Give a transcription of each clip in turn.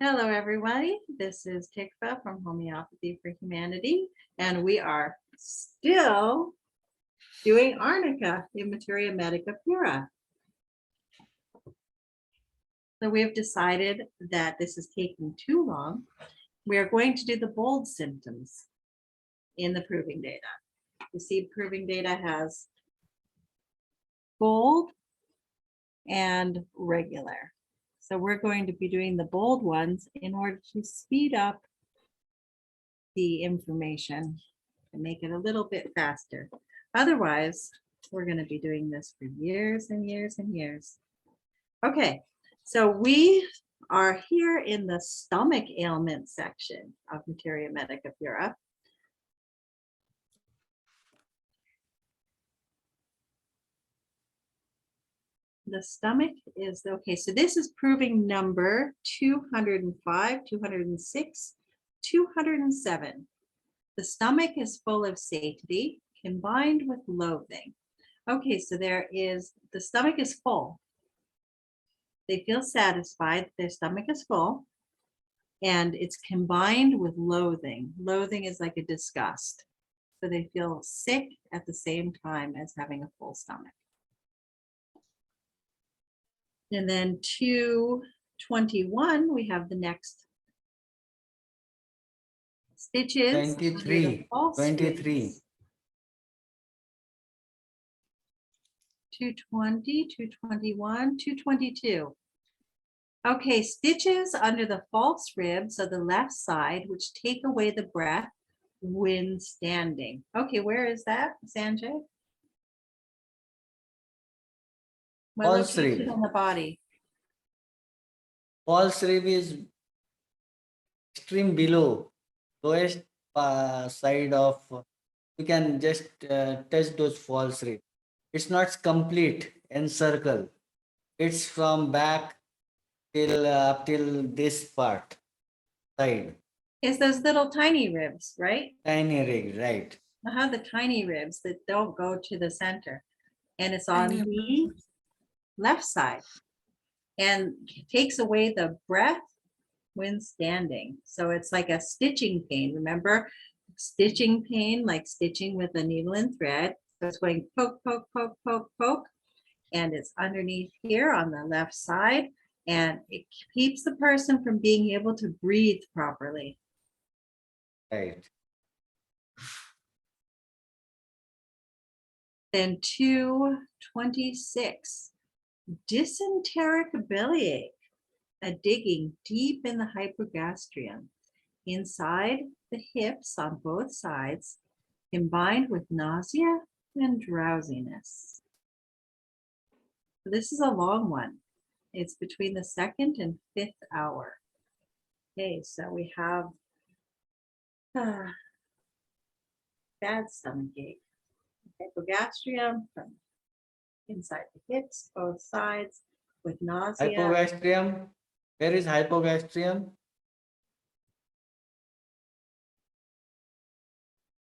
Hello, everybody. This is Tikva from Homeopathy for Humanity, and we are still doing Arnica in Materia, Medica, Pura. So we've decided that this is taking too long. We are going to do the bold symptoms in the proving data. You see, proving data has bold and regular. So we're going to be doing the bold ones in order to speed up the information and make it a little bit faster. Otherwise, we're going to be doing this for years and years and years. Okay, so we are here in the stomach ailment section of Materia Medica Pura. The stomach is okay. So this is proving number 205, 206, 207. The stomach is full of satiety combined with loathing. Okay, so there is, the stomach is full. They feel satisfied, their stomach is full, and it's combined with loathing. Loathing is like a disgust. So they feel sick at the same time as having a full stomach. And then 221, we have the next stitches. 23. 220, 221, 222. Okay, stitches under the false ribs of the left side, which take away the breath when standing. Okay, where is that, Sanjay? What False location rib. on the body? False rib is extreme below, lowest side of, you can just touch those false rib. It's not complete encircle. It's from back till up till this part, side. It's those little tiny ribs, right? Tiny rib, right. I have the tiny ribs that don't go to the center. And it's on the left side and takes away the breath when standing. So it's like a stitching pain. Remember, stitching pain, like stitching with a needle and thread. So it's going poke, poke, poke, poke, poke. And it's underneath here on the left side. And it keeps the person from being able to breathe properly. Right. Then 226, dysenteric bellyache, a digging deep in the hypogastrium, inside the hips on both sides, combined with nausea and drowsiness. So this is a long one. It's between the 2nd and 5th hour. Okay, so we have bad stomach ache. Hypogastrium from inside the hips, both sides, with nausea. Hypogastrium. Where is hypogastrium?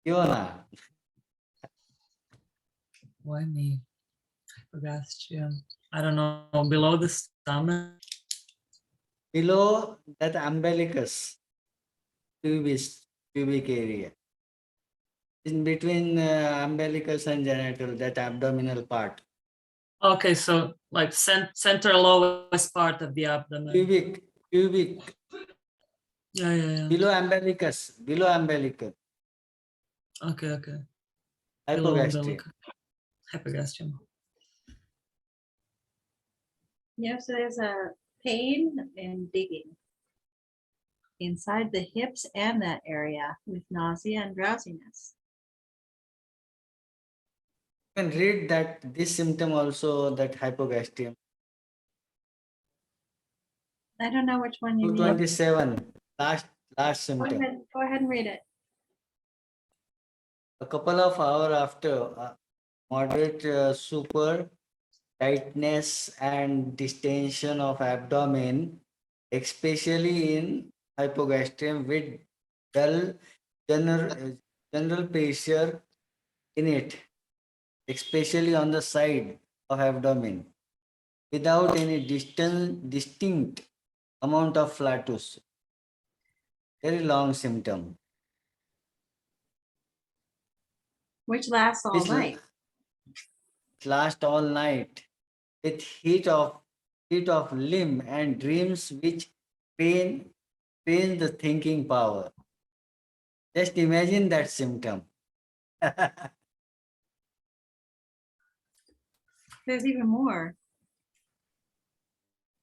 Iona. Why me? Hypogastrium. I don't know. Below the stomach. Below that umbilicus, pubic area. In between umbilicus and genital, that abdominal part. Okay, so like center lowest part of the abdomen. Pubic. Yeah. Below umbilicus. Okay. Below Hypogastrium. umbilical. Hypogastrium. Yeah, so there's a pain and digging inside the hips and that area with nausea and drowsiness. You can read that this symptom also, that hypogastrium. I don't know which one you need. 227, last symptom. Go ahead and read it. A couple of hours after, moderate super tightness and distension of abdomen, especially in hypogastrium with dull general pressure in it, especially on the side of abdomen, without any distinct amount of flatus. very long symptom. Which lasts all Which night. last all night with heat of limb and dreams which pain the thinking power. Just imagine that symptom. There's even more.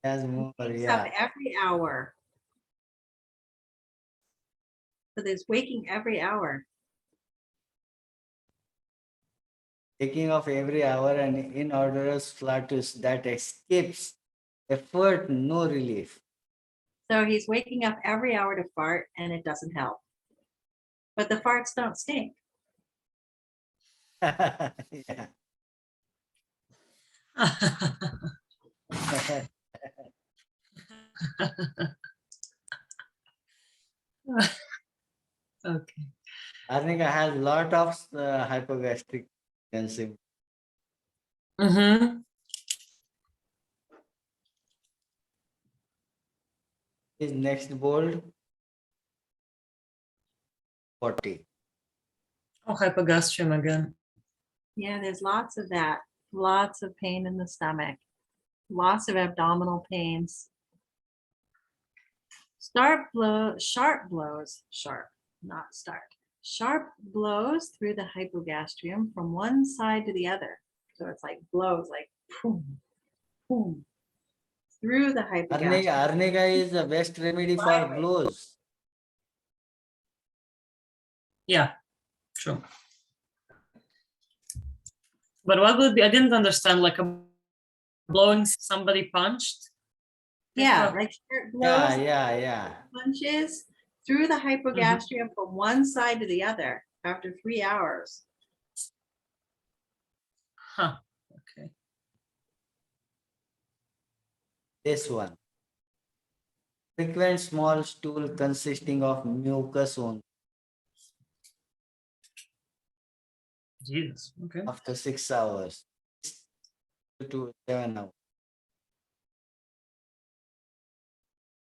As more, Wakes yeah. up every hour. So there's waking every hour. Taking of every hour and inodorous flatus that escapes effort, no relief. So he's waking up every hour to fart and it doesn't help. But the farts don't stink. Yeah. Okay. Arnica has lot of hypogastric symptoms. Mm-hmm. His next bold 40. Oh, hypogastrium again. Yeah, there's lots of that. Lots of pain in the stomach. Lots of abdominal pains. Sharp blows, not start. Sharp blows through the hypogastrium from one side to the other. So it's like blows, like boom, boom, through the hypogastrium. Arnica is the best remedy for blows. Yeah, true. But what would be, I didn't understand, like a blowing somebody punched? Yeah, Like, like sharp Yeah, blows, yeah. punches through the hypogastrium from one side to the other after 3 hours. huh, okay. This one. Frequent small stool consisting of mucus only Jesus, okay. after 6 hours to 7 hours.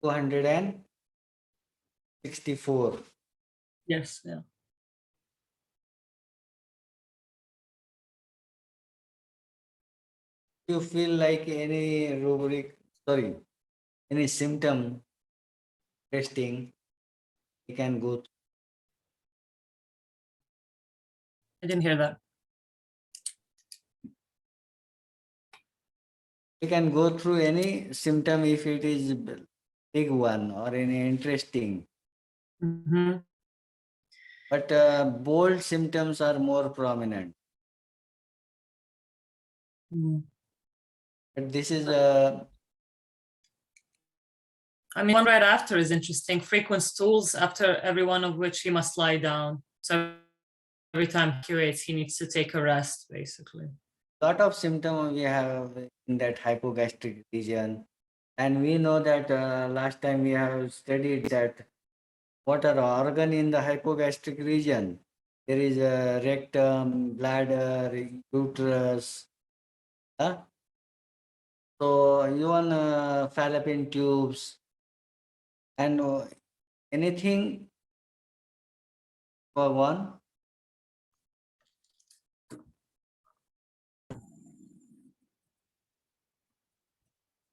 264. Yes, yeah. You feel like any symptom testing, you can go. I didn't hear that. You can go through any symptom if it is big one or any interesting. Mm-hmm. But bold symptoms are more prominent. But this is I mean, one right after is interesting. Frequent stools, after every one of which he must lie down. So every time he curates, he needs to take a rest, basically. lot of symptoms we have in that hypogastric region. And we know that last time we have studied that what are organ in the hypogastric region. There is a rectum, bladder, uterus. So even fallopian tubes and anything for one.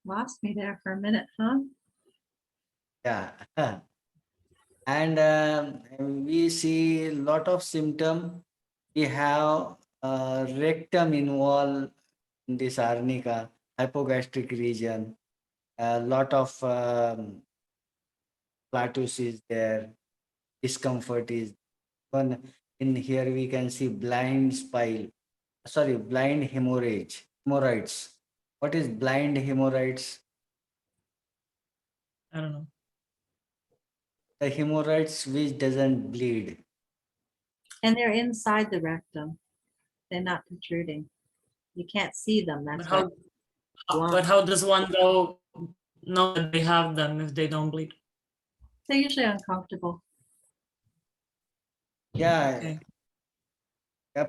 Lost me there for a minute, huh? Yeah. And we see a lot of symptom. We have rectum involved in this arnica, hypogastric region. A lot of plateaus is there, discomfort is one. In here we can see blind hemorrhoids. What is blind hemorrhoids? I don't know. The hemorrhoids which doesn't bleed. And they're inside the rectum. They're not protruding. You can't see them. But That's how, why but how does one know that they have them if they don't bleed? they're usually uncomfortable. Yeah, Okay.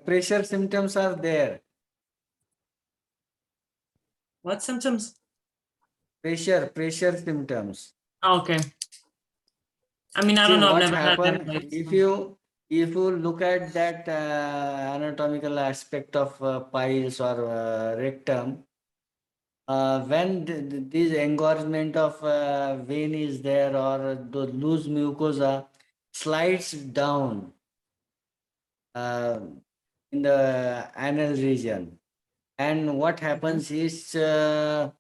pressure symptoms are there. What symptoms? Pressure symptoms. Oh, okay. I mean, I See don't know. I've what never had happened that. if you look at that anatomical aspect of piles or rectum, when this engorgement of vein is there or the loose mucosa slides down uh, in the anal region, and what happens is it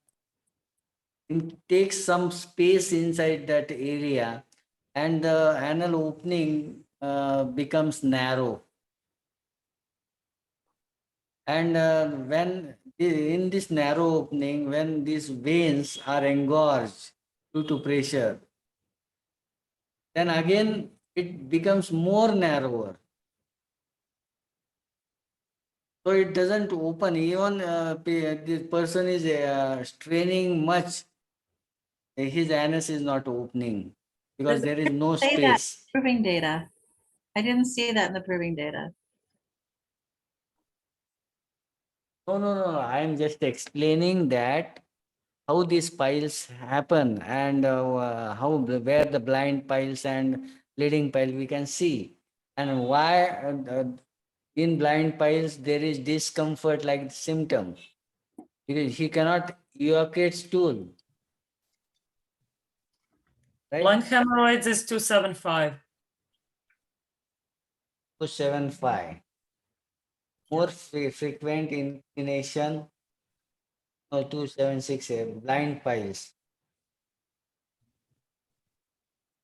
takes some space inside that area, and the anal opening becomes narrow. And when in this narrow opening, when these veins are engorged due to pressure, then again it becomes more narrower. So it doesn't open. Even the person is straining much, his anus is not opening because Does there is it no say that space. proving data? I didn't see that in the proving data. No, no, no. I am just explaining that how these piles happen, and where the blind piles and bleeding pile we can see, and why in blind piles there is discomfort like symptom, because he cannot evacuate stool, Blind right? hemorrhoids is 275. 275. More frequent inclination, 276. Blind piles.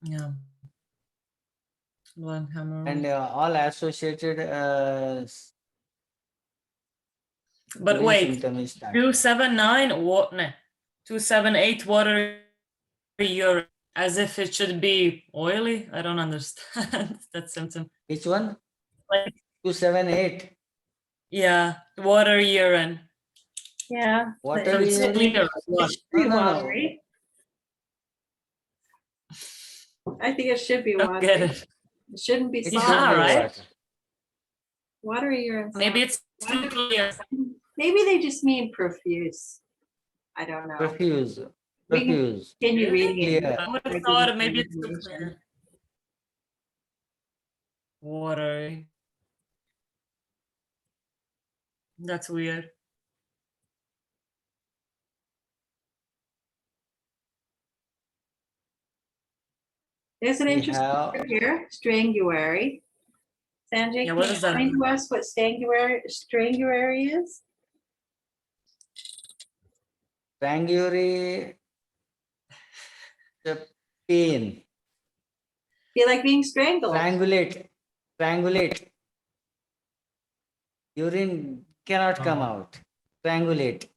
Yeah. Blind And hemorrhoids. all associated But urine wait, symptom is that. 279 what? No, 278 water urine, as if it should be oily. I don't understand that symptom. Which one? Like, 278. yeah, water urine. Yeah. Water So it's urine? clear as well. It should No, be no, no. watery. I think it should be Don't get watery. it. It shouldn't be It Yeah, should soft. be right. water. Watery urine. Maybe it's too clear. Maybe they just mean profuse. I don't know. Profuse. We can Profuse. continue Really? reading it. Clear. I would Or have give you thought maybe more it's too information. clear. Watery. That's weird. There's an We interesting have word here, stranguary. Sanjay, Yeah, can what you does that explain mean? to us what stranguary is? strangury, the pain. Feel like being strangled. Strangulate. Strangulate. Urine cannot come out. Strangulate.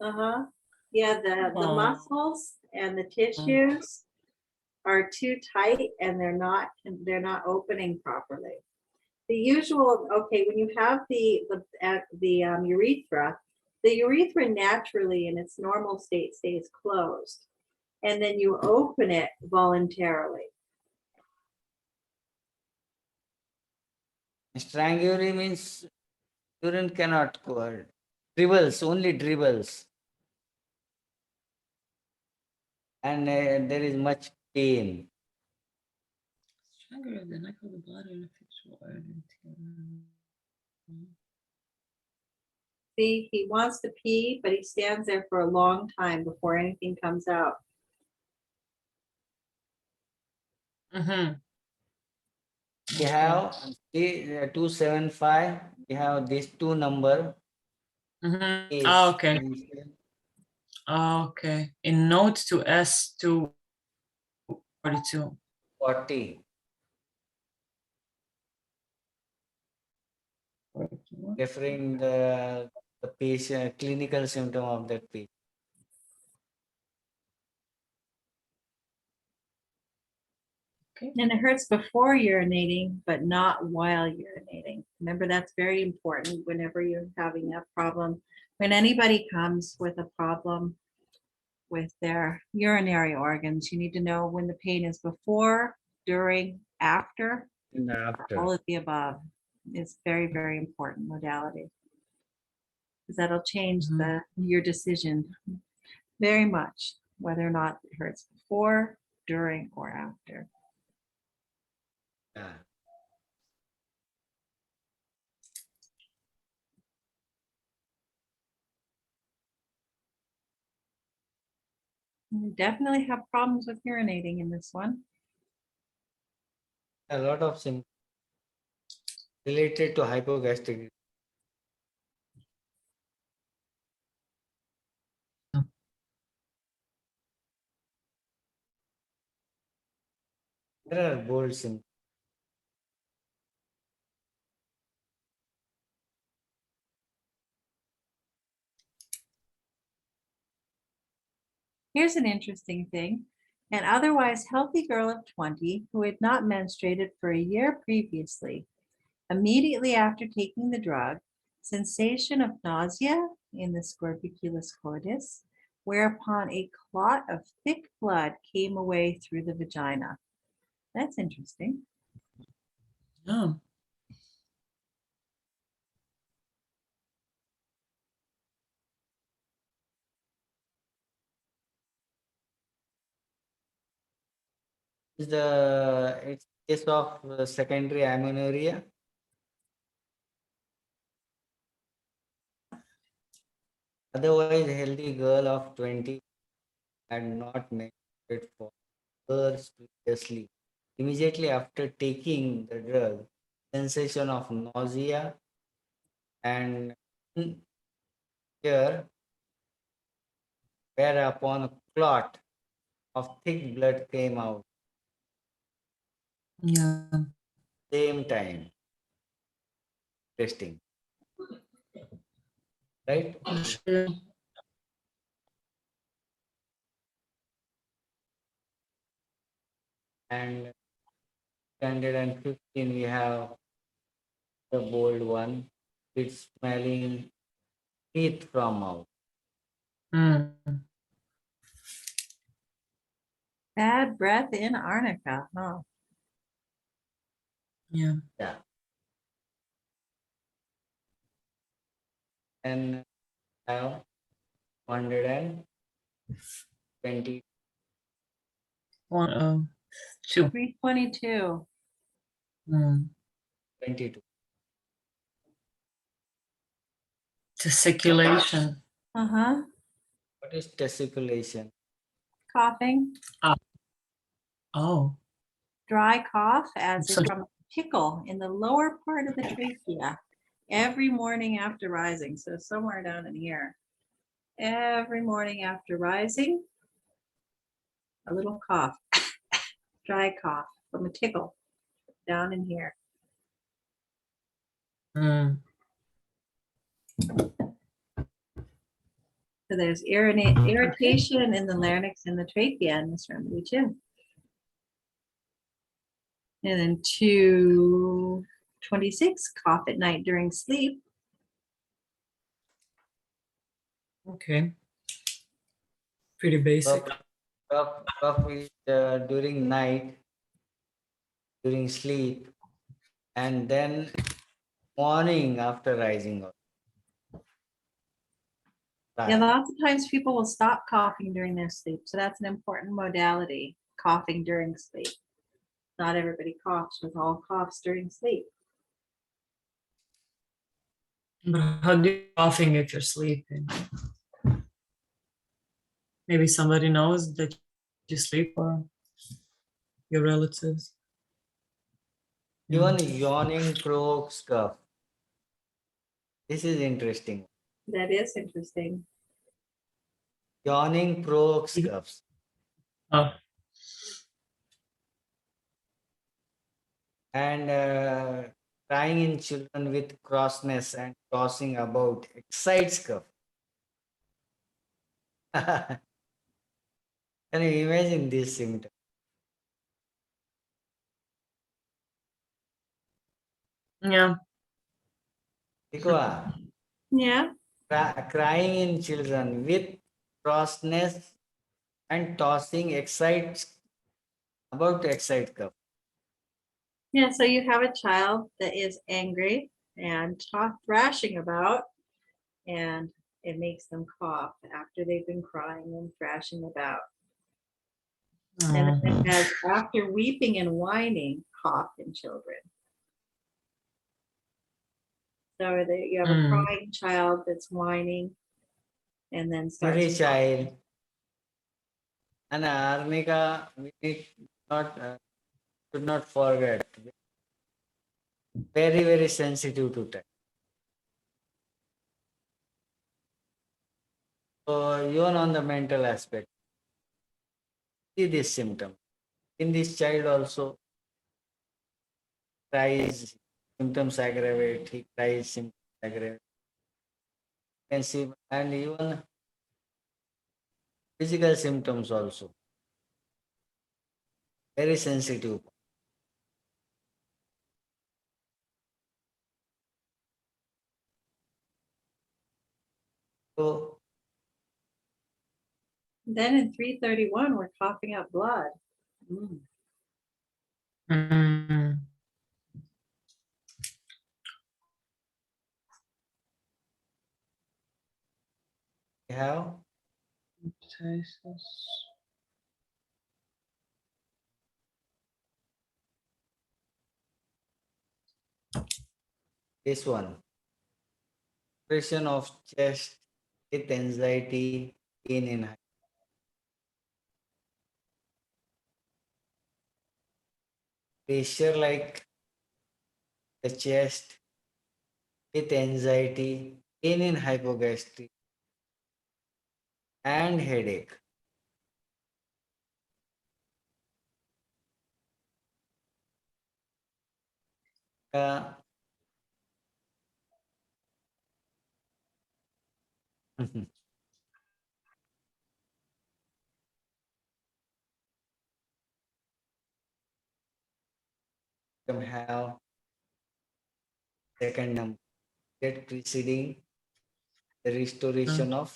Uh-huh. Yeah, the Oh. muscles and the tissues are too tight and they're not opening properly. The usual, okay, when you have the urethra naturally in its normal state stays closed, and then you open it voluntarily. Strangury means urine cannot go out. Dribbles, only dribbles. And there is much pain. Stronger than I call the bladder and sexual organ. See, he wants to pee, but he stands there for a long time before anything comes out. Mm-hmm. We have 275. We have these two number. Mm-hmm. Is Oh, okay. Oh, okay. In note to S242. 40. Referring the patient clinical symptom of that patient. Okay. And it hurts before urinating, but not while urinating. Remember, that's very important whenever you're having a problem. When anybody comes with a problem with their urinary organs, you need to know when the pain is before, during, after, And or after. all of the above. It's very, very important modality. Because that'll change your decision very much, whether or not it hurts before, during, or after. Yeah. We definitely have problems with urinating in this one. A lot of symptoms related to hypogastric. There are bold symptoms. Here's an interesting thing. An otherwise healthy girl of 20 who had not menstruated for a year previously, immediately after taking the drug, sensation of nausea in the scorbiculus cordis, whereupon a clot of thick blood came away through the vagina. That's interesting. Oh, It's case of secondary amenorrhea. Otherwise, healthy girl of 20 had not menstruated for years previously. Immediately after taking the drug, sensation of nausea and here, whereupon a clot of thick blood came out yeah. same time. Interesting, right? Sure. And 115 we have the bold one. It's smelling teeth from mouth. Mm, Bad breath in arnica. Huh. yeah. Yeah. And have 120 One, two. 322. Mm. 22. Testiculation. Uh-huh. What is testiculation? Coughing. Oh, Dry cough as if so from a tickle in the lower part of the trachea every morning after rising. So somewhere down in here. Every morning after rising, a little cough, dry cough from a tickle down in here. mm, So there's irritation in the larynx and the trachea in this remedy too. And then 226, cough at night during sleep. okay. Pretty basic. Cough is during night, during sleep, and then morning after rising up. Yeah, lots of times people will stop coughing during their sleep. So that's an important modality, coughing during sleep. Not everybody coughs with all coughs during sleep. But how do you coughing if you're sleeping? Maybe somebody knows that you sleep or your relatives. Even yawning provokes cough. This is interesting. That is interesting. Yawning provokes Mhm. coughs. Oh, And crying in children with crossness and tossing about excites cough. Can you imagine this symptom? yeah. Because Yeah. crying in children with crossness and tossing excites about to excite cough. Yeah. So you have a child that is angry and thrashing about, and it makes them cough after they've been crying and thrashing about. And then Oh. it has after weeping and whining, cough in children. So you have a Mm. crying child that's whining and then Every starts. child. And Arnica, we need not should not forget. Very, very sensitive to touch. So even on the mental aspect, see this symptom. In this child also cries, symptoms aggravate, he cries, symptoms aggravate. You can see, and even physical symptoms also. Very sensitive. So Then in 331, we're coughing up blood. Mm. Mm. we have this one. Pressure of chest with anxiety, pain in pressure like the chest with anxiety, pain in hypogastric, and headache. Uh, you have second number that preceding the restoration of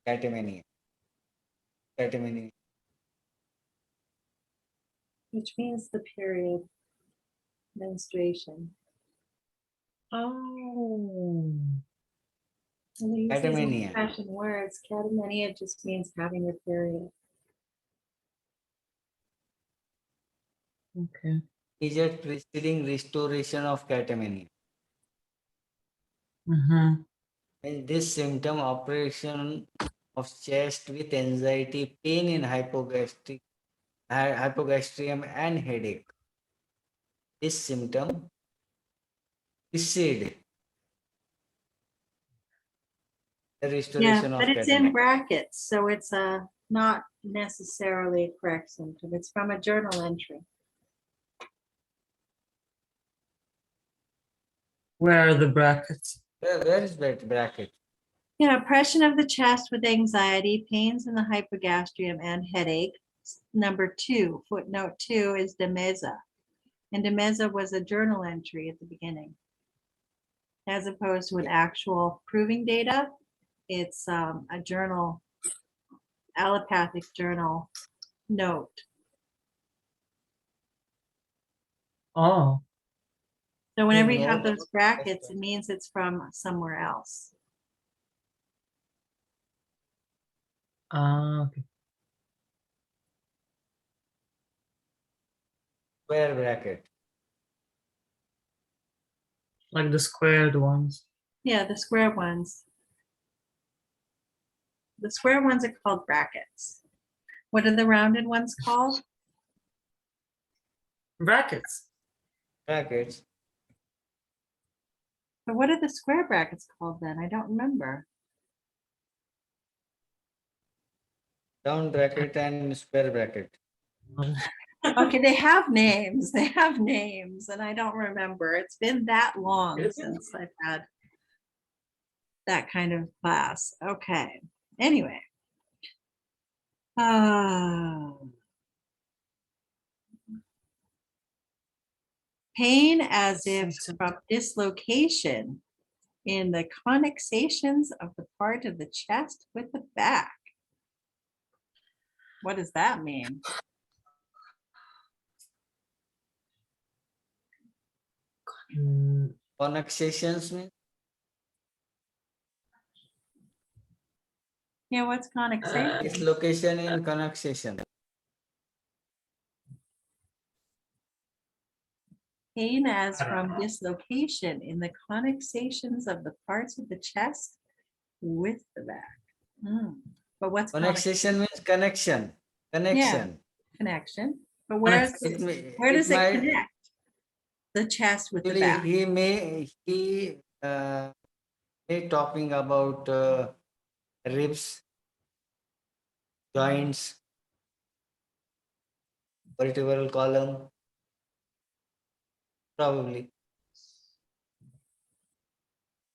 catamenia. Catamenia. Which means the period, menstruation. Oh. And they use these Catamenia. old-fashioned words. Catamenia just means having your period. Okay. Is it preceding restoration of catamenia? Mm-hmm. And this symptom operation of chest with anxiety, pain in hypogastrium and headache. This symptom precede the Yeah, restoration but of it's in catamenia. brackets, so it's not necessarily a correct symptom. It's from a journal entry. Where are the brackets? Where is that bracket? Yeah, oppression of the chest with anxiety, pains in the hypogastrium, and headache. Number 2, footnote 2 is Demeza. And Demeza was a journal entry at the beginning. As opposed to an actual proving data, it's a journal, allopathic journal note. Oh. So whenever you have note. those brackets, it means it's from somewhere else. Okay. Square bracket. Like the squared ones. Yeah, the square ones. The square ones are called brackets. What are the rounded ones called? Brackets. Brackets. But what are the square brackets called then? I don't remember. Round bracket and square bracket. Okay, they have names. They have names, and I don't remember. It's been that long since I've had that kind of class. Okay. Anyway. Pain as if from dislocation in the connexations of the part of the chest with the back. What does that mean? Mm, Connexations means Yeah, what's connexation? its location in connexation. Pain as from dislocation in the connexations of the parts of the chest with the back. But what's Connexation means connection. Connection. connection? But where does It it might connect? The chest with the actually back. he may talking about ribs, joints, vertebral column, probably.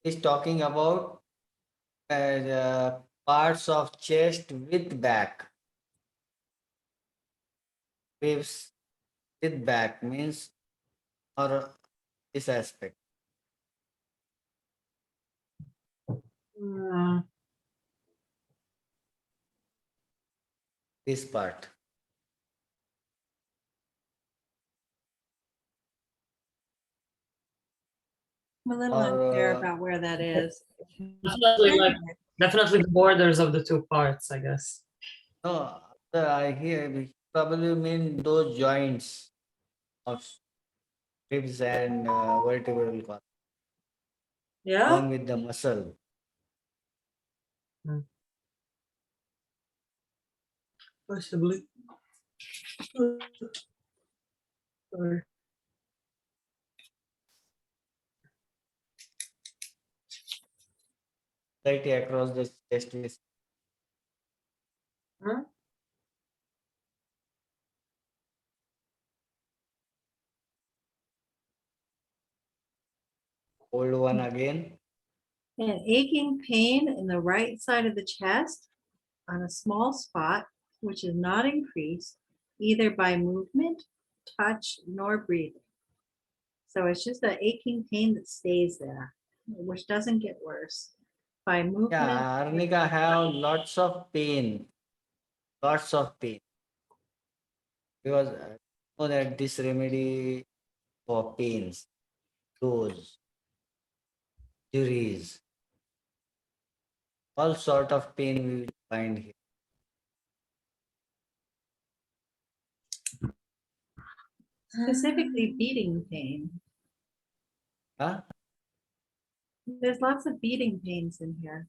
He's talking about the parts of chest with back. Ribs with back means or this aspect. This part. I'm a little Or, unclear about where that is. Definitely the borders of the two parts, I guess. No, I hear probably mean those joints of ribs and vertebral column Yeah. along with the muscle. Possibly. Sorry. Slightly across the chest with Huh? old one again. An aching pain in the right side of the chest on a small spot, which is not increased either by movement, touch, nor breathing. So it's just an aching pain that stays there, which doesn't get worse by movement. Yeah, Arnica have lots of pain. Lots of pain. Because I know that this remedy for pains, those injuries, all sort of pain we will find here. Specifically beating pain. Huh? There's lots of beating pains in here.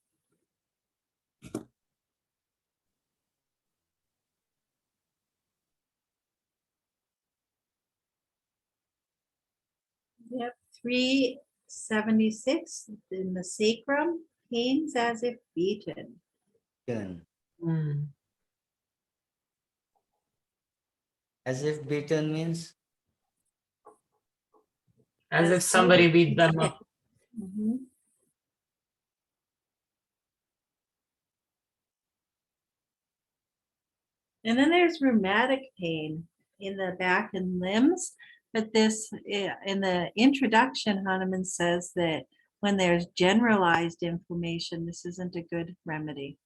Yep, 376 in the sacrum, pains as if beaten. Beaten. Mm. As if beaten means As if As somebody though beat them up. Mhm. And then there's rheumatic pain in the back and limbs. But this, in the introduction, Hahnemann says that when there's generalized inflammation, this isn't a good remedy.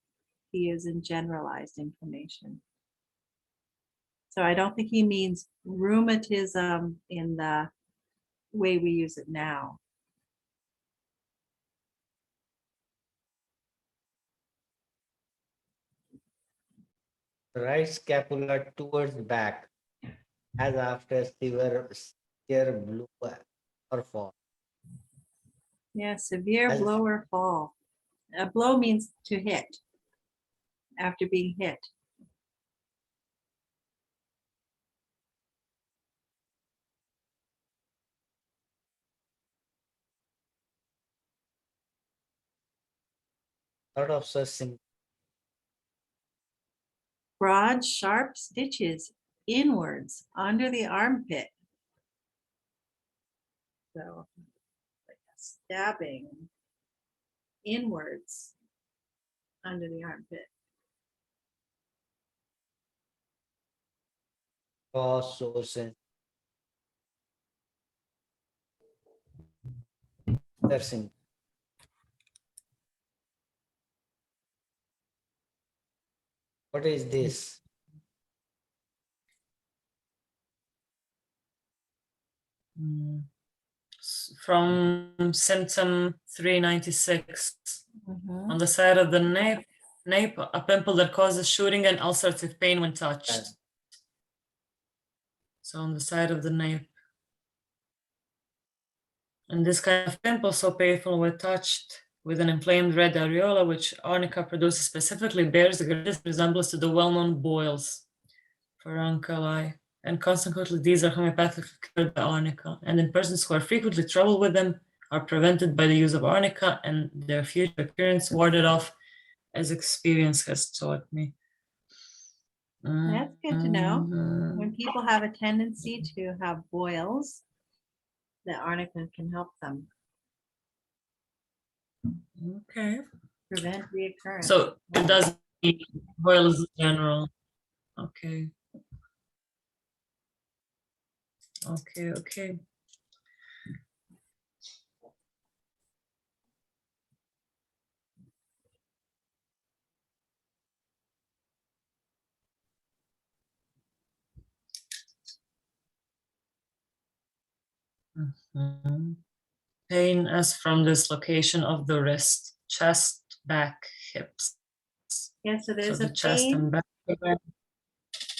He is in generalized inflammation. So I don't think he means rheumatism in the way we use it now. the right scapula towards back as after severe blow or fall. Yeah, severe As blow or fall. A blow means to hit after being hit. lot of such symptoms. Broad, sharp stitches inwards under the armpit. So, like a stabbing inwards under the armpit. Cause source and other symptoms. What is this? From symptom 396 Mhm. on the side of the nape, a pimple that causes shooting and ulcerative pain when touched. Yes. So on the side of the nape. And this kind of pimple, so painful when touched with an inflamed red areola, which arnica produces specifically, bears the greatest resemblance to the well-known boils furunculi. And consequently, these are homeopathically cured by arnica. And in persons who are frequently troubled with them, are prevented by the use of arnica and their future appearance warded off, as experience has taught me. That's good to know. Mhm. When people have a tendency to have boils, the arnica can help them Okay. prevent reoccurrence. So it doesn't mean boils in general. Okay. Okay. Mhm. Pain as from dislocation of the wrist, chest, back, hips. Yeah, so So there's the a chest pain. and back.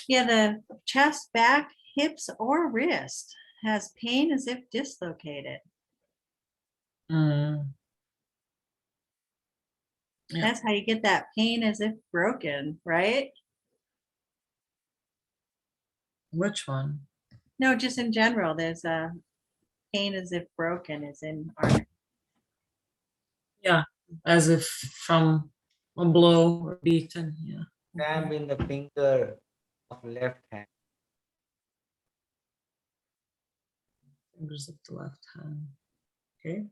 Yeah, the chest, back, hips, or wrist has pain as if dislocated. Mm. Yeah. That's how you get that pain as if broken, right? Which one? No, just in general, there's a pain as if broken is in arnica. Yeah, as if from a blow or beaten. Yeah. Cramp in the finger of left hand. Fingers of the left hand. Okay.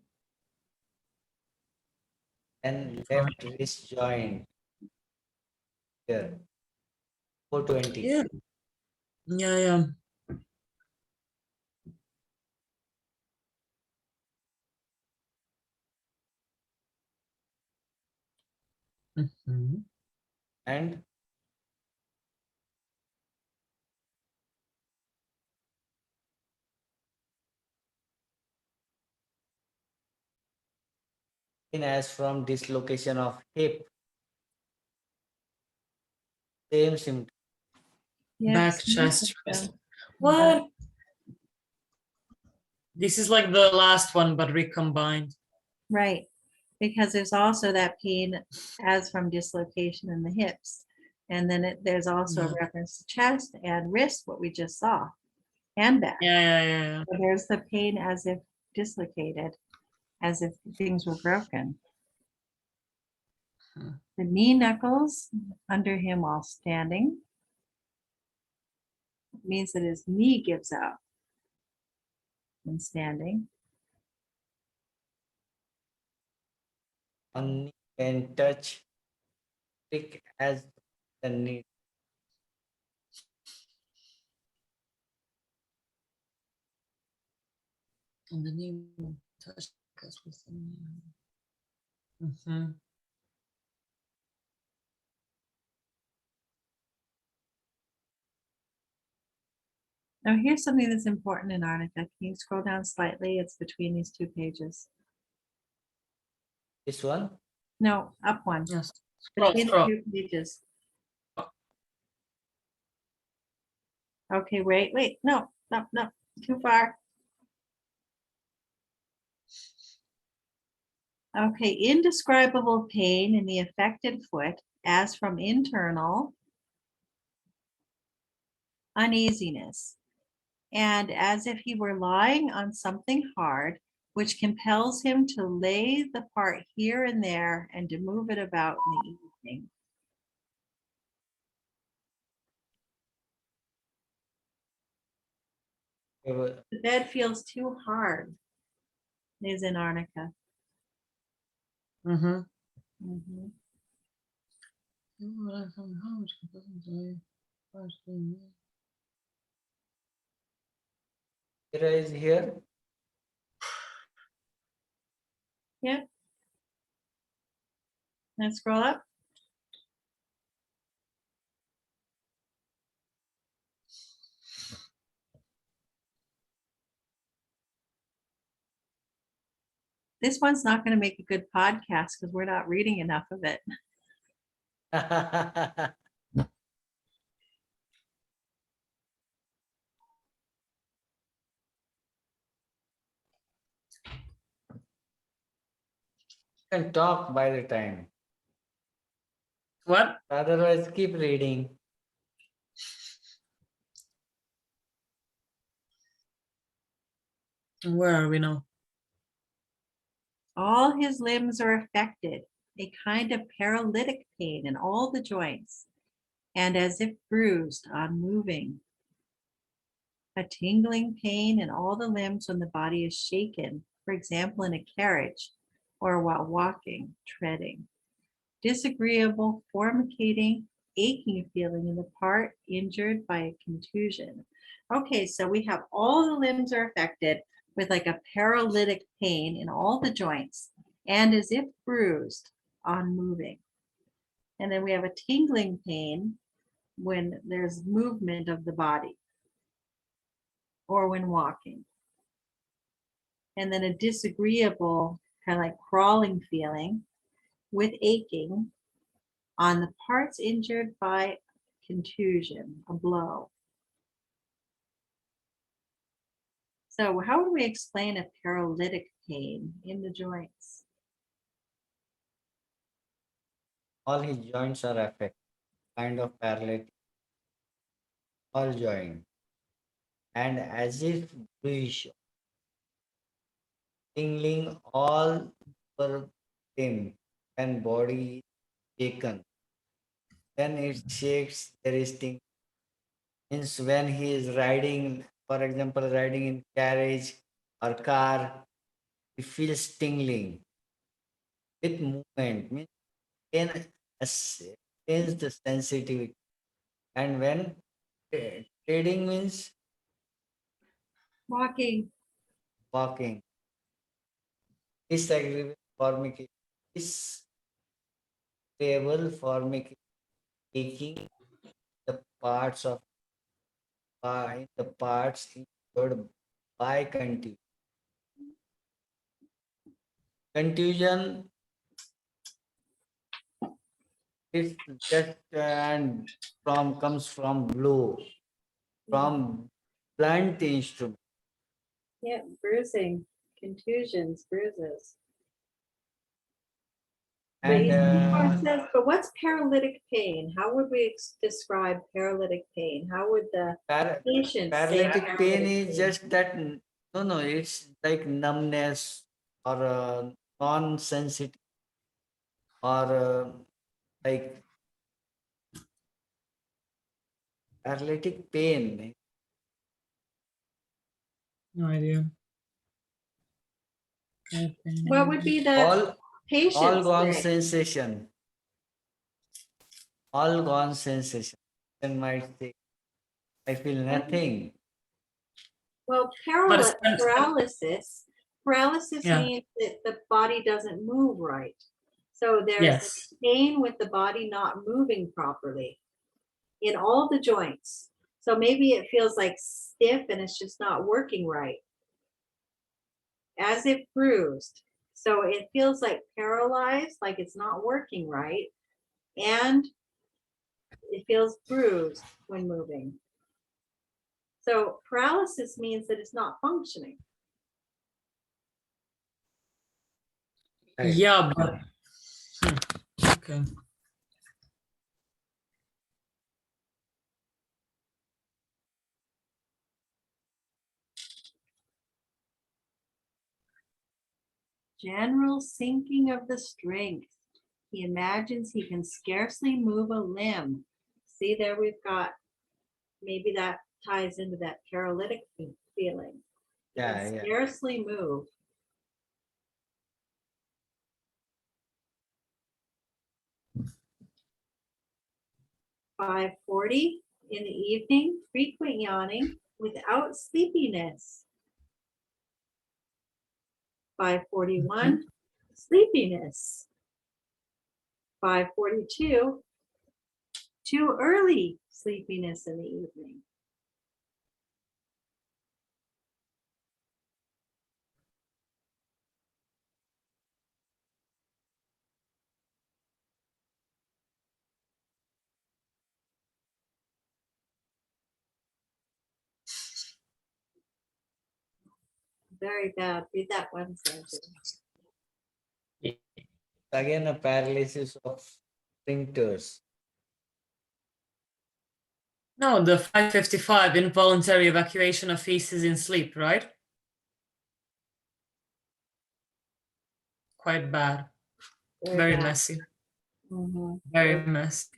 And left wrist joint. Here. 420. Yeah. Yeah. Mhm. And in as from dislocation of hip. Same symptom. Back, Yes, chest, wrist. What? This is like the last one, but recombined. right. Because there's also that pain as from dislocation in the hips. And then there's also a Yeah. reference to chest and wrist, what we just saw, and back. Yeah. So there's the pain as if dislocated, as if things were broken. Hmm. The knee knuckles under him while standing means that his knee gives out when standing. On knee and touch thick as the knee. And the knee touch goes with the knee. Mhm. Now here's something that's important in Arnica. Can you scroll down slightly? It's between these two pages. This one. No, up one. Yes. Between the Scroll. two pages. Okay, wait. No, too far. Okay, indescribable pain in the affected foot as from internal uneasiness, and as if he were lying on something hard, which compels him to lay the part here and there and to move it about in the evening. The bed feels too hard, is in Arnica. Mhm. Mhm. Here is here. Yeah. Let's scroll up. This one's not going to make a good podcast because we're not reading enough of it. You can talk by the time. What? Otherwise, keep reading. Where are we now? All his limbs are affected, a kind of paralytic pain in all the joints, and as if bruised on moving. A tingling pain in all the limbs when the body is shaken, for example, in a carriage or while walking, treading. Disagreeable, formicating, aching feeling in the part injured by a contusion. Okay, so we have all the limbs are affected with like a paralytic pain in all the joints and as if bruised on moving. And then we have a tingling pain when there's movement of the body or when walking. And then a disagreeable, kind of like crawling feeling with aching on the parts injured by contusion, a blow. So how would we explain a paralytic pain in the joints? All his joints are affected. Kind of paralytic. All joints. And as if bruised, tingling all over him when body is shaken. When it shakes, there is tingling. Means when he is riding, for example, riding in carriage or car, he feels tingling with movement. Means in against the sensitivity. And when trading means Walking. walking, disagreeable formication, disagreeable formication, taking the parts of by the parts injured by contusion. Contusion is just and from comes from blow from blunt instrument. Yeah, bruising, contusions, bruises. But And you see how it says, but what's paralytic pain? How would we describe paralytic pain? How would the patient say paralytic pain paralytic is just that no, it's like numbness or non-sensitive or like paralytic pain. No idea. What would be the All patient gone say? sensation. All gone sensation. One might say, I feel nothing. Well, But it's kind of- paralysis Yeah. means that the body doesn't move right. So there's Yes. pain with the body not moving properly in all the joints. So maybe it feels like stiff and it's just not working right, as if bruised. So it feels like paralyzed, like it's not working right, and it feels bruised when moving. So paralysis means that it's not functioning. Right. Yeah, but okay. General sinking of the strength. He imagines he can scarcely move a limb. See, there we've got, maybe that ties into that paralytic feeling. He can Yeah. scarcely move. $5.40 in the evening, frequent yawning without sleepiness. 5:41, sleepiness. 5:42, too early sleepiness in the evening. Very bad. Read that one sentence. again a paralysis of sphincters. No, the 555 involuntary evacuation of feces in sleep, right? Quite bad. Very bad. messy. Mhm. Very messy.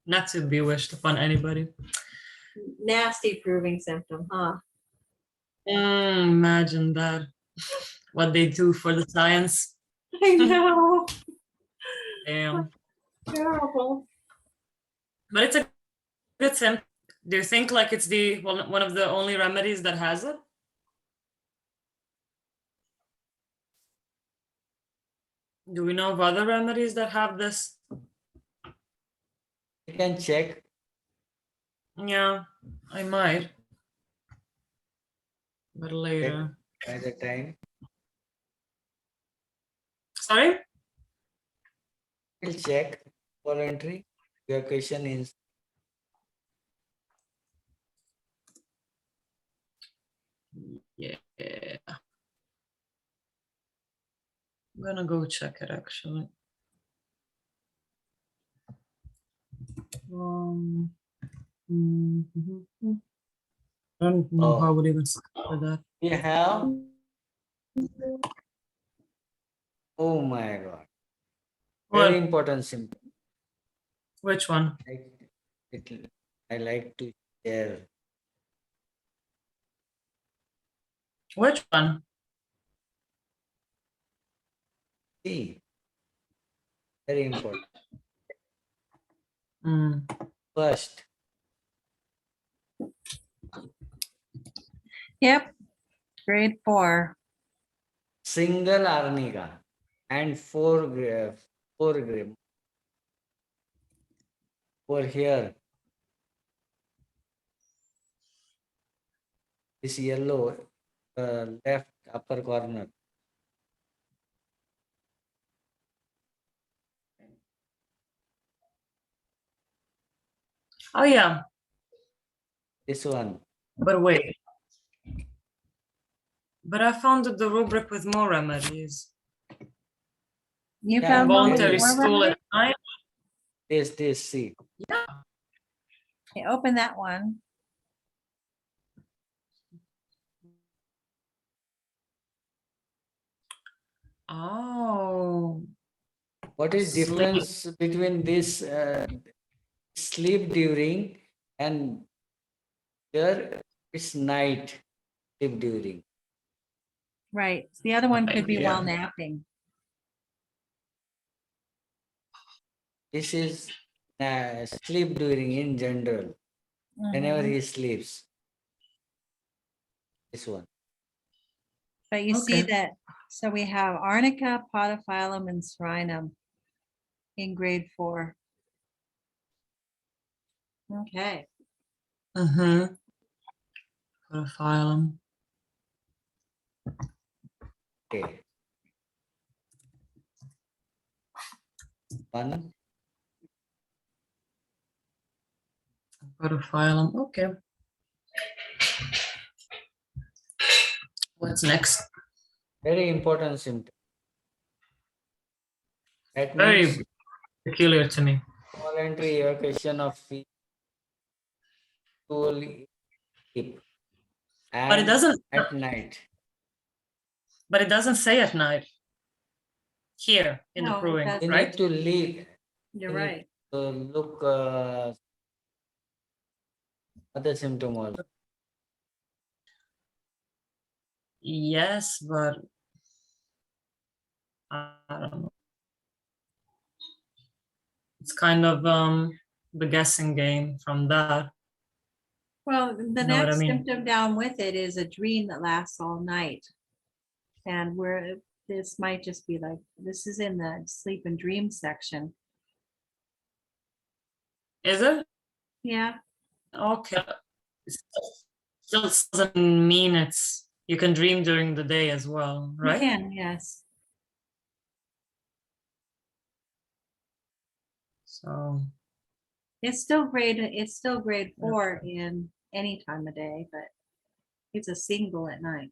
Not to be wished upon anybody. Nasty proving symptom, huh? Imagine that. What they do for the science. I know. Damn. Terrible. But it's a good symptom. Do you think like it's the one of the only remedies that has it? Do we know of other remedies that have this? You can check. Yeah, I might. But later. By the time. Sorry? We'll check voluntary evacuation in Yeah. I'm gonna go check it actually. Mhm. I don't know how I would even start with that. we have. Oh my God. Very What? important symptom. Which one? I like to share. Which one? See, very important. Mm. First, Yep. Grade 4. single arnica and 4 gram over here. This yellow left upper corner. Oh yeah, This one. but wait. But I found the rubric with more remedies. You Yeah, found one with Voluntary more stool remedy? at night. This, see. Yeah. Okay, open that one. Oh. What is Sleep. difference between this sleep during and here it's night sleep during? Right. The other one could be Yeah. while napping. This is sleep during in general. Whenever Mhm. he sleeps. This one. But you see Okay. that, so we have Arnica, Podophyllum, and Serinum in grade 4. Okay. Mm-hmm. Put a file in. Okay. One. Put a file in. Okay. What's next? Very important symptom. That Very means peculiar to me. voluntary evacuation of fecal sleep But it and doesn't. at night. But it doesn't say at night. Here in the No, it proving, doesn't. You right? need to leave. You're You need right. to look other symptom also. Yes, but I don't know. It's kind of the guessing game from that. Well, the You know what I next mean? symptom down with it is a dream that lasts all night. And where this might just be like, this is in the sleep and dream section. Is it? Yeah. Okay. It still doesn't mean it's you can dream during the day as well, You right? can, yes. So It's still grade 4 in any time of day, but it's a single at night.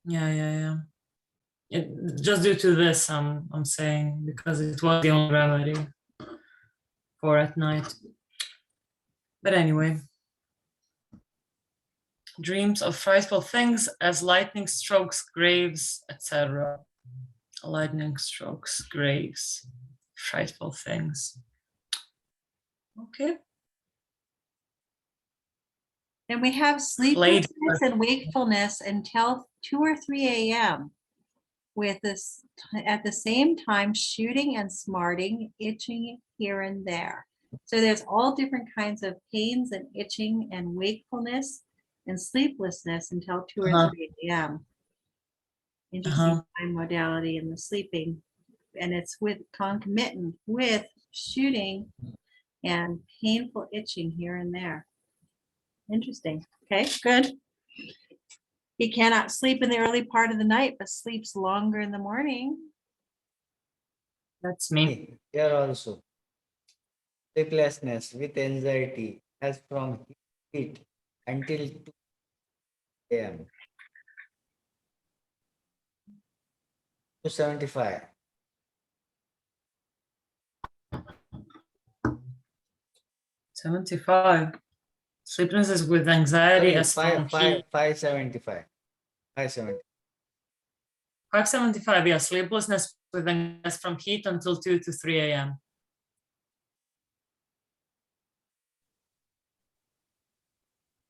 yeah. just due to this, I'm saying, because it was the only remedy for at night. But anyway, dreams of frightful things as lightning strokes graves, etc. Lightning strokes graves, frightful things. Okay. And we have sleeplessness and wakefulness until 2 or 3 a.m. with this at the same time shooting and smarting, itching here and there. So there's all different kinds of pains and itching and wakefulness and sleeplessness until 2 or 3 a.m. Interesting time modality in the sleeping. And it's with concomitant with shooting and painful itching here and there. Interesting. Okay, good. He cannot sleep in the early part of the night, but sleeps longer in the morning. That's me. Here also, sleeplessness with anxiety as from heat until 2 a.m. 275. 75. Sleeplessness with anxiety as from heat. 575. 570. 575, yeah, sleeplessness with anxiety from heat until 2 to 3 a.m.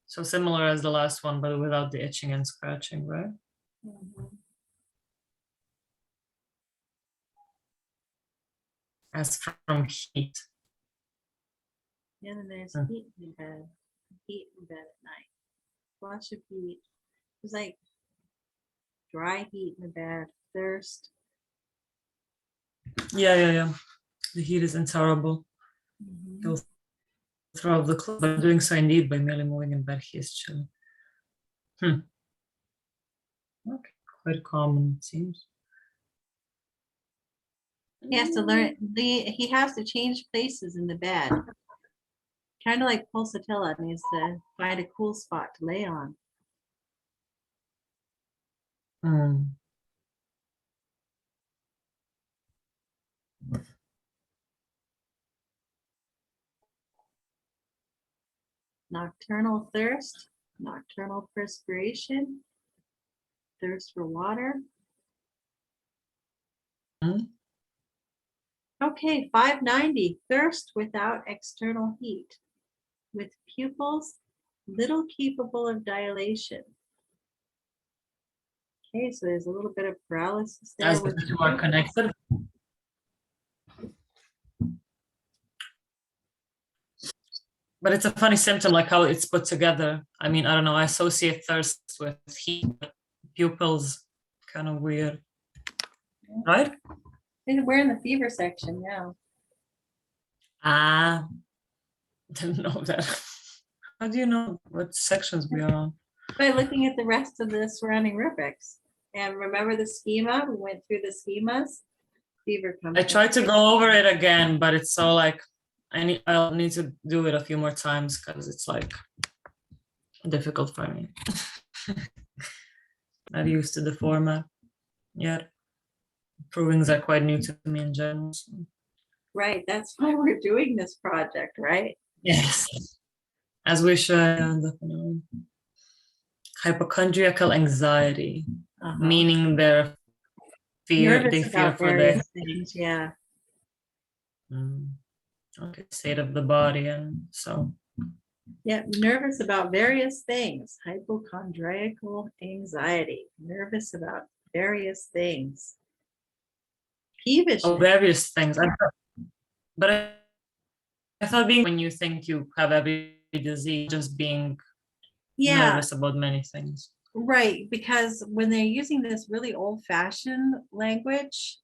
So similar as the last one, but without the itching and scratching, right? As from heat. Yeah, and there's heat in bed. Heat in bed at night. Lots of heat. It's like dry heat in the bed, thirst. Yeah. The heat is intolerable. He'll throw off the clothes, but doing so indeed by merely moving in bed, he is chilling. Okay, quite common, it seems. He has to learn. He has to change places in the bed. Kind of like pulsatilla needs to find a cool spot to lay on. Nocturnal thirst, nocturnal perspiration, thirst for water. Okay, 590, thirst without external heat, with pupils little capable of dilation. Okay, so there's a little bit of paralysis there. As the two are connected. But it's a funny symptom, like how it's put together. I mean, I don't know, I associate thirst with heat, but pupils, kind of weird. Right? We're in the fever section now. Didn't know that. How do you know what sections we are on? By looking at the rest of the surrounding rubrics. And remember the schema? We went through the schemas. Fever comes. I tried to go over it again, but it's so like, I'll need to do it a few more times because it's like difficult for me. Not used to the format yet. Provings are quite new to me in general. So. Right, that's why we're doing this project, right? Yes, as we should, definitely. Hypochondriacal anxiety, meaning their fear, Nervous they fear about for their various things, yeah. Okay, state of the body, and so. Yeah, nervous about various things. Hypochondriacal anxiety, nervous about various things. Peevish. Oh, various things. I thought being when you think you have every disease, just being nervous about many things. Right, because when they're using this really old-fashioned language,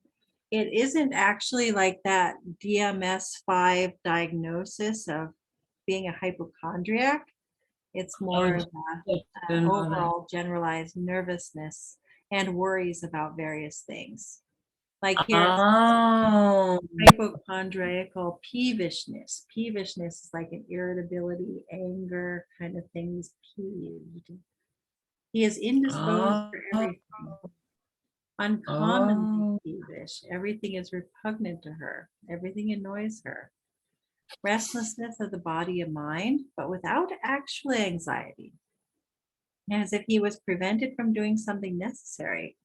it isn't actually like that DMS-5 diagnosis of being a hypochondriac. It's more of an overall generalized nervousness and worries about various things. Like here, hypochondriacal peevishness. Peevishness is like an irritability, anger kind of things, peeved. He is indisposed for everything. uncommonly Oh. peevish. Everything is repugnant to her. Everything annoys her. Restlessness of the body and mind, but without actual anxiety, as if he was prevented from doing something necessary,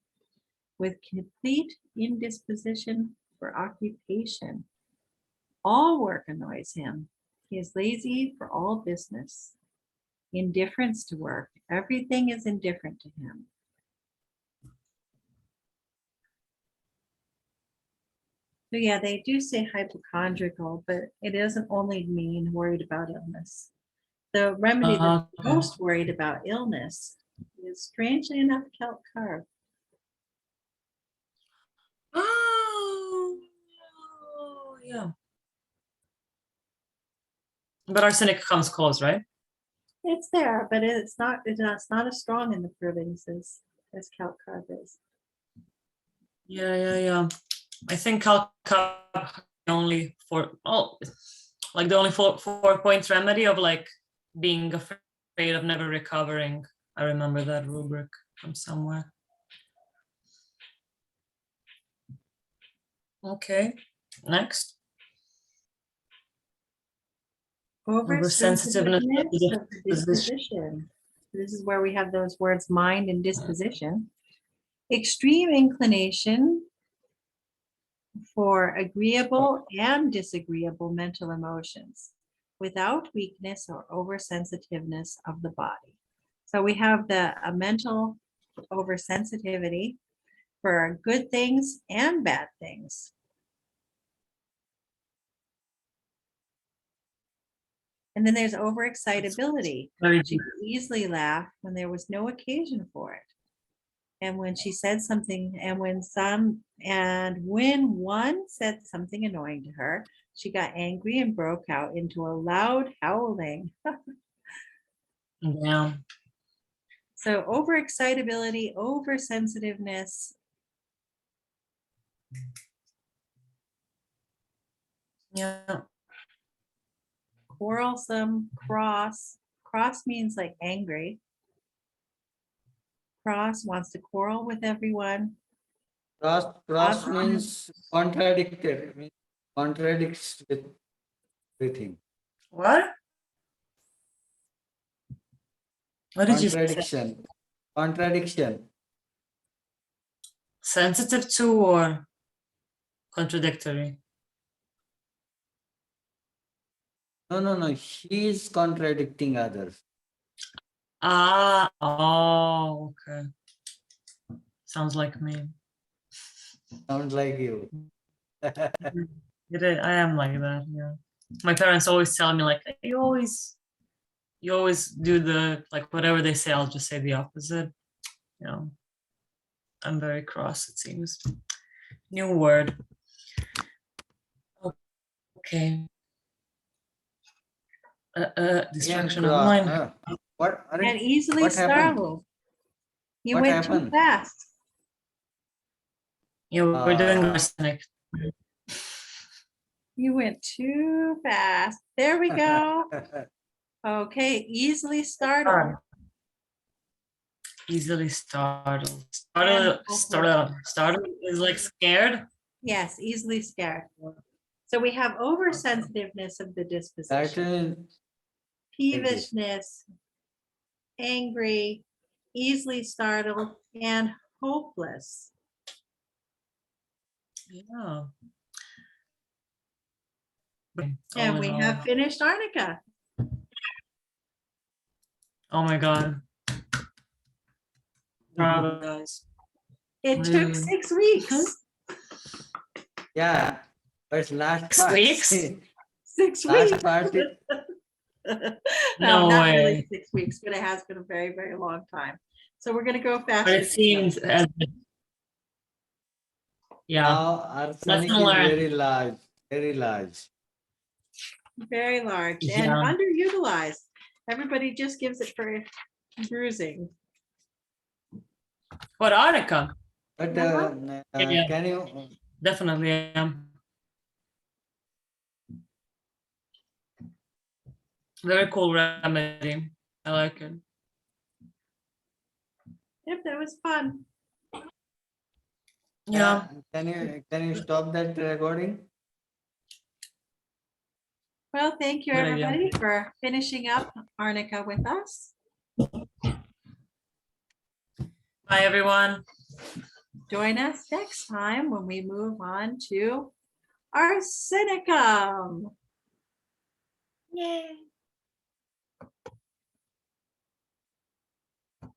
with complete indisposition for occupation. All work annoys him. He is lazy for all business. Indifference to work. Everything is indifferent to him. So yeah, they do say hypochondriacal, but it doesn't only mean worried about illness. The remedy that's Okay. most worried about illness is, strangely enough, kelp carb. Oh, yeah. But arsenic comes close, right? It's there, but it's not as strong in the provings as kelp carb is. Yeah. I think calcium only like the only 4 point remedy of like being afraid of never recovering. I remember that rubric from somewhere. Okay, next. Oversensitiveness Oversensitiveness to of the disposition. disposition. This is where we have those words mind and disposition. Extreme inclination for agreeable and disagreeable mental emotions without weakness or oversensitiveness of the body. So we have a mental oversensitivity for good things and bad things. And then there's overexcitability. Very She could easily laugh when there was no occasion for it. And when she said something, and when one said something annoying to her, she got angry and broke out into a loud howling. Yeah. So overexcitability, oversensitiveness. Yeah. Quarrelsome, cross. Cross means like angry. Cross wants to quarrel with everyone. Cross means contradicted, means contradicts with everything. What? What did you say? Contradiction. Contradiction. Sensitive to or contradictory? No. He is contradicting others. Oh, okay. Sounds like me. Sounds like you. I am like that, yeah. My parents always tell me like you always do the like whatever they say, I'll just say the opposite. You know. I'm very cross, it seems. New word. Okay. Distraction of mind. What? And easily What happened? startled. You What went too happened? fast. We're doing arsenic. You went too fast. There we go. Okay, easily startled. Easily startled. And Startled is like scared. Yes, easily scared. So we have oversensitiveness of the disposition, peevishness, angry, easily startled, and hopeless. Yeah. And we have finished Arnica. Oh my God. Proud of you guys. It took 6 weeks. Yeah, but last 6 weeks? 6 last weeks. part, No not way. really 6 weeks, but it has been a very, very long time. So we're going to go faster. But it seems as now arsenic is very large, very large. Very large and Yeah. underutilized. Everybody just gives it for bruising. What, Arnica? But Yeah. can you? Definitely, yeah. Very cool remedy. I like it. Yep, that was fun. Yeah. Can you stop that recording? Well, thank you, Good idea. everybody, for finishing up Arnica with us. Bye, everyone. Join us next time when we move on to arsenicum. Yay.